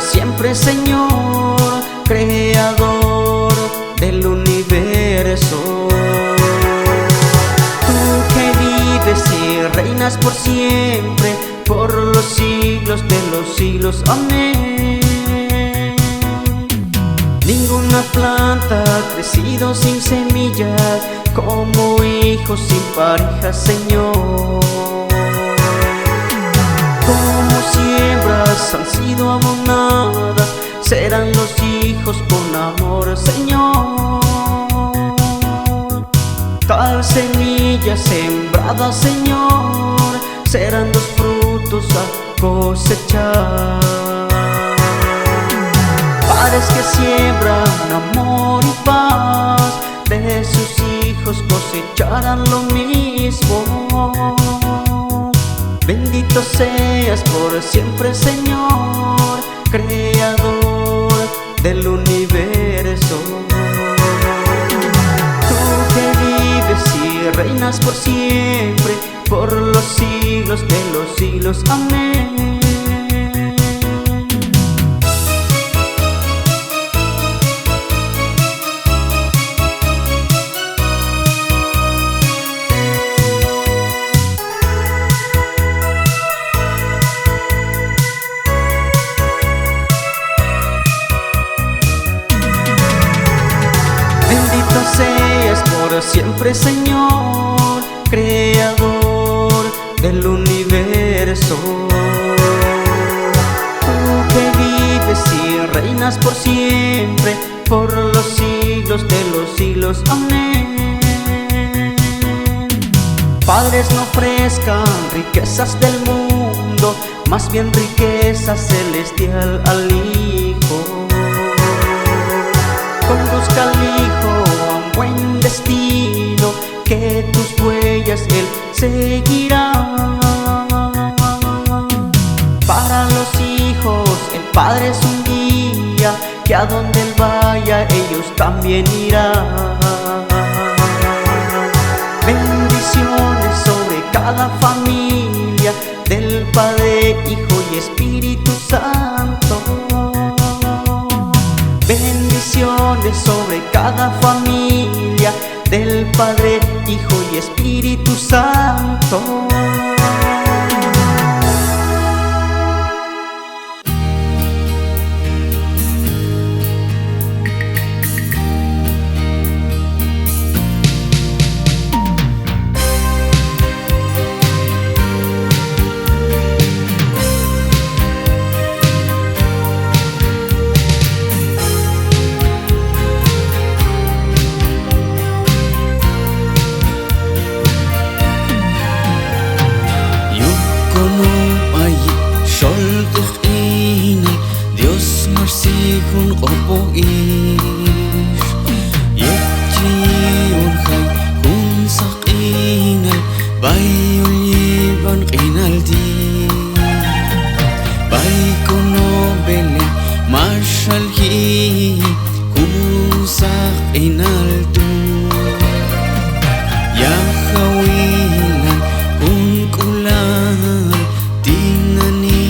siempre, Señor, creador del universo. Tú que vives y reinas por siempre, por los siglos de los siglos, amén. Ninguna planta ha crecido sin semillas, como hijos sin pareja, Señor. Como siembras han sido abonadas, serán los hijos con amor, Señor. Tal semilla sembrada, Señor, serán los frutos a cosechar. Padres que siembran amor y paz, de sus hijos cosecharán lo mismo. Bendito seas por siempre, Señor, creador del universo. Tú que vives y reinas por siempre, por los siglos de los siglos, amén. Bendito seas por siempre, Señor, creador del universo. Tú que vives y reinas por siempre, por los siglos de los siglos, amén. Padres, no ofrezcan riquezas del mundo, más bien riqueza celestial al Hijo. Conduzca al Hijo a un buen destino, que tus huellas Él seguirá. Para los hijos el Padre es un guía, que a donde Él vaya ellos también irán. Bendiciones sobre cada familia, del Padre, Hijo y Espíritu Santo. Bendiciones sobre cada familia, del Padre, Hijo y Espíritu Santo. Dios marsihun qopo ish Yekji unhay kun saqinal Bayul yiban qinaldi Baykono belen marshal hi kun saqinaldu Ya khawilan kun kulan Dinani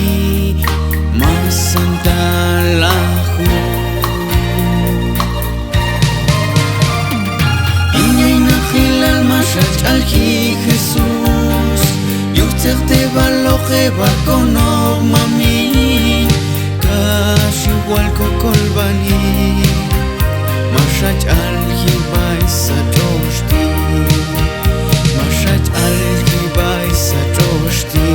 masandalahu Iñay nakhilal mashach alki Jesús Yuchterte baloje bakono mami Kashi walko kolbani Mashach alki baisa joshti Mashach alki baisa joshti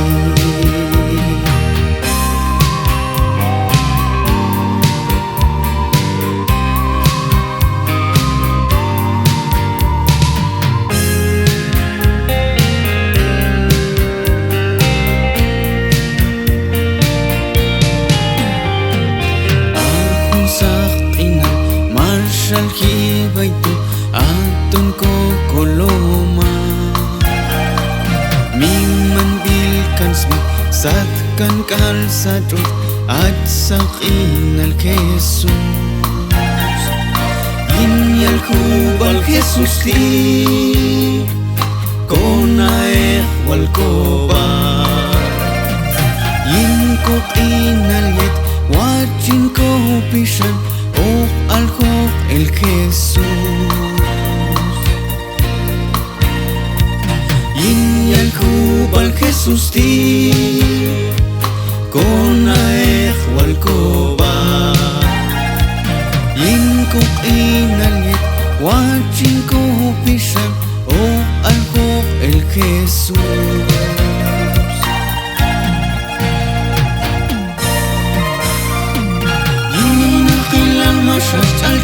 Shalki baitu atun ko koloma Mimman bilkan smi satkan kal sadrut at saqin al Jesus Inyal kubal Jesus ti Konae wal koba Yinkok inal yet wat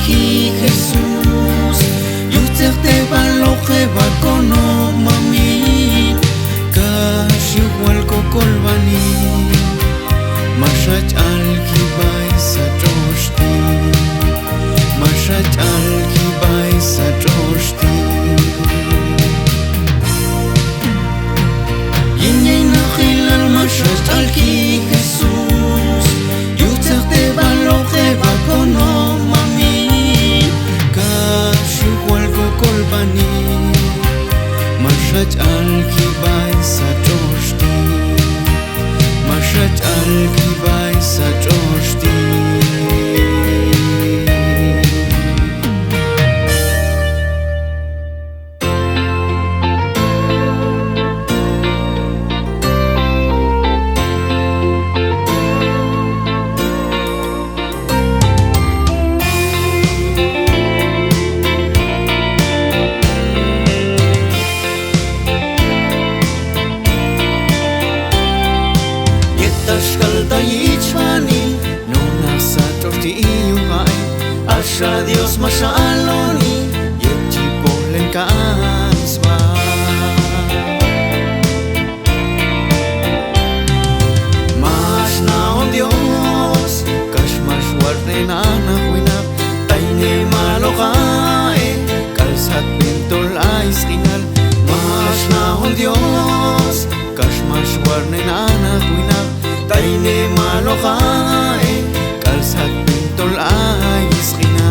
alki Jesús yuhterte baloje bakono mami kashi walko kolbani mashach alki baisa troshti mashach alki baisa troshti mashach alki Jesús yuhterte baloje bakono mami kashi walko kolbani mashach alki baisa troshti mashach alki baisa troshti Tashkalta yichvani no nasa torti yuhai asha Dios mashaloni yechipolen kansva mashna on Dios kashmash wardenana huina taine malogae kalsat bentolais rinal mashna on Dios kashmash wardenana huina taine malogae kalsat bentol ayis khina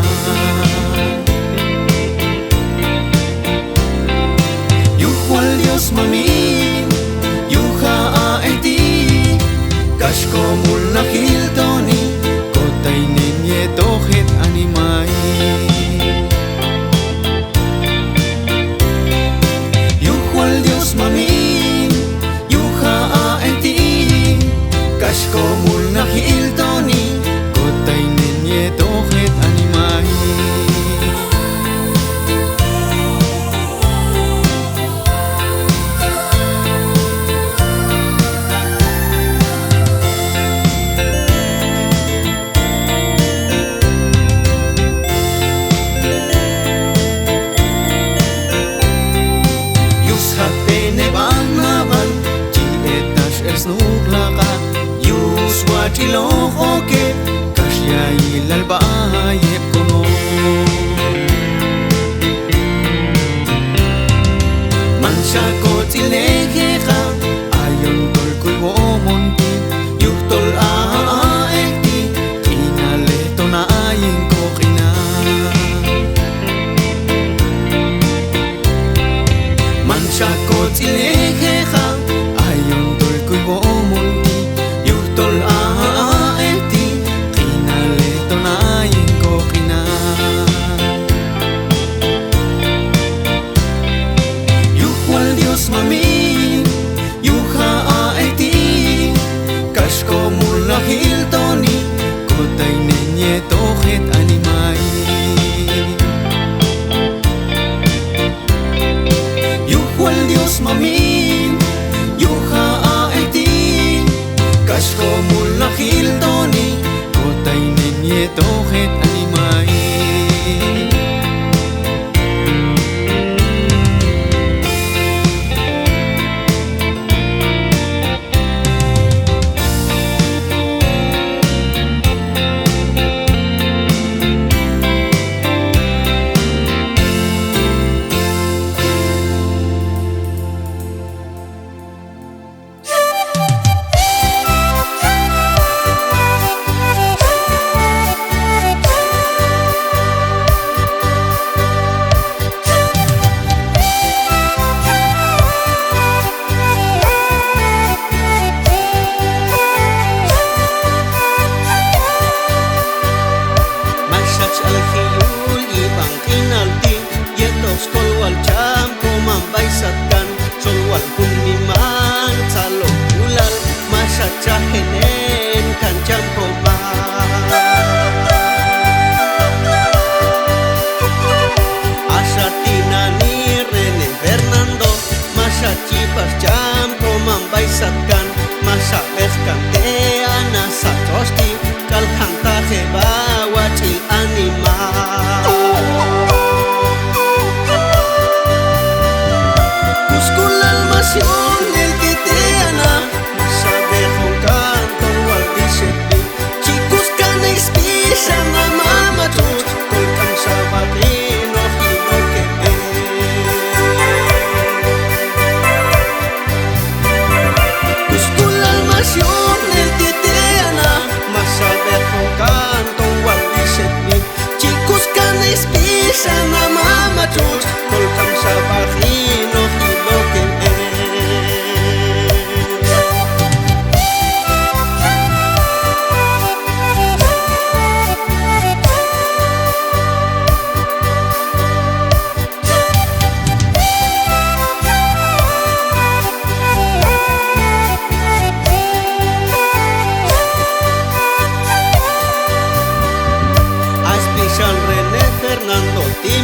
yuhwal Dios mamin yuha aeti kashko mul nahiltoni kotaine nietohet animai yuhwal Dios mamin yuha aeti kashko mul nahiltoni kotaine nietohet animai yushate banaban chi etash ersnuglaka Yuswachilojo que kashya ilalbaye kono Mansha kotilejeja ayon tolkui womonti yuhtol aekti kinale tonayen kokina Mansha kotilejeja ayon tolkui womonti tol aeti kinale tonai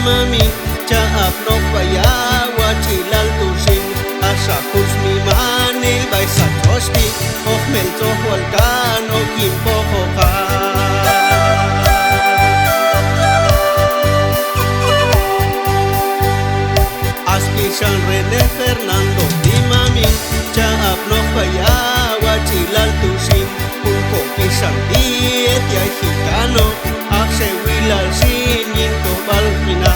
mami chaap no payawa chilal tusin asa mi manil bay sa tosti oh melto hualkan o kimpo hoka Aspisan René Fernando di mami chaap no payawa chilal tusin un kopisan diet ya hikano akse wilal sinin to balkina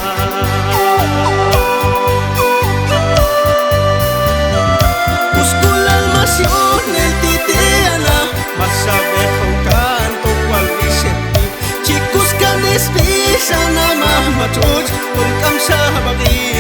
Uskulal masyon el titeana masabe con canto cual biseti chicos canes pisan ama matuch un kamsa bagi